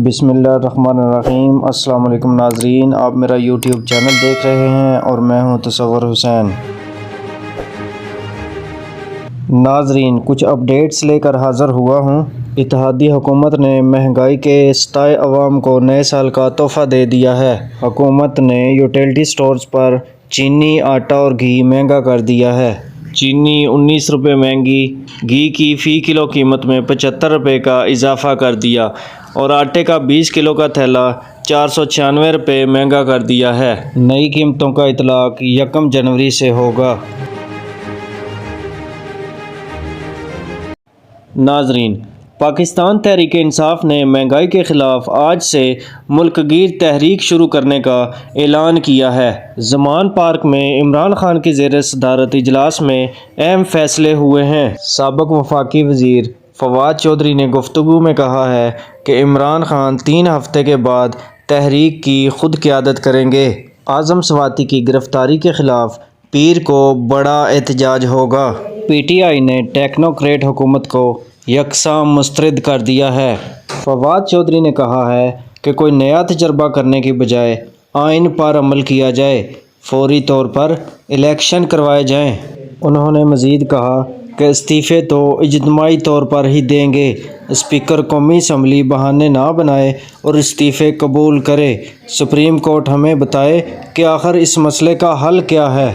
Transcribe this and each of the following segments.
بسم اللہ الرحمن الرحیم۔ السلام علیکم ناظرین، آپ میرا یوٹیوب چینل دیکھ رہے ہیں اور میں ہوں تصور حسین۔ ناظرین، کچھ اپڈیٹس لے کر حاضر ہوا ہوں۔ اتحادی حکومت نے مہنگائی کے ستائے عوام کو نئے سال کا تحفہ دے دیا ہے۔ حکومت نے یوٹیلٹی سٹورز پر چینی، آٹا اور گھی مہنگا کر دیا ہے۔ چینی 19 روپے مہنگی، گھی کی فی کلو قیمت میں 75 روپے کا اضافہ کر دیا اور آٹے کا 20 کلو کا تھیلا 496 روپے مہنگا کر دیا ہے۔ نئی قیمتوں کا اطلاق 1 جنوری سے ہوگا۔ ناظرین، پاکستان تحریک انصاف نے مہنگائی کے خلاف آج سے ملک گیر تحریک شروع کرنے کا اعلان کیا ہے۔ زمان پارک میں عمران خان کی زیر صدارت اجلاس میں اہم فیصلے ہوئے ہیں۔ سابق وفاقی وزیر فواد چودھری نے گفتگو میں کہا ہے کہ عمران خان 3 ہفتے کے بعد تحریک کی خود قیادت کریں گے۔ اعظم سواتی کی گرفتاری کے خلاف پیر کو بڑا احتجاج ہوگا۔ پی ٹی آئی نے ٹیکنوکریٹ حکومت کو یکساں مسترد کر دیا ہے۔ فواد چودھری نے کہا ہے کہ کوئی نیا تجربہ کرنے کی بجائے آئین پر عمل کیا جائے، فوری طور پر الیکشن کروائے جائیں۔ انہوں نے مزید کہا کہ استعفے تو اجتماعی طور پر ہی دیں گے۔ اسپیکر قومی اسمبلی بہانے نہ بنائے اور استعفے قبول کرے۔ سپریم کورٹ ہمیں بتائے کہ آخر اس مسئلے کا حل کیا ہے۔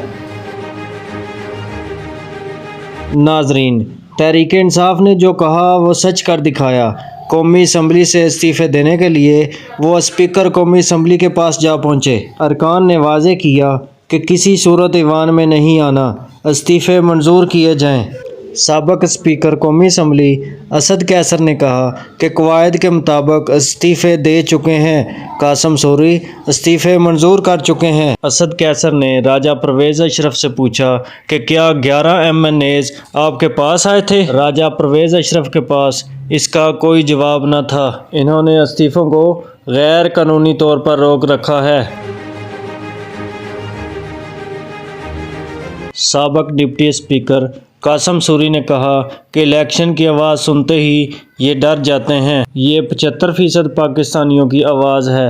ناظرین، تحریک انصاف نے جو کہا وہ سچ کر دکھایا۔ قومی اسمبلی سے استعفے دینے کے لیے وہ اسپیکر قومی اسمبلی کے پاس جا پہنچے۔ ارکان نے واضح کیا کہ کسی صورت ایوان میں نہیں آنا، استعفے منظور کیے جائیں۔ سابق اسپیکر قومی اسمبلی اسد قیصر نے کہا کہ قواعد کے مطابق استعفے دے چکے ہیں۔ قاسم سوری استعفے منظور کر چکے ہیں۔ اسد قیصر نے راجہ پرویز اشرف سے پوچھا کہ کیا 11 ایم این ایز آپ کے پاس آئے تھے؟ راجہ پرویز اشرف کے پاس اس کا کوئی جواب نہ تھا۔ انہوں نے استعفوں کو غیر قانونی طور پر روک رکھا ہے۔ سابق ڈپٹی اسپیکر قاسم سوری نے کہا کہ الیکشن کی آواز سنتے ہی یہ ڈر جاتے ہیں۔ یہ 75% پاکستانیوں کی آواز ہے۔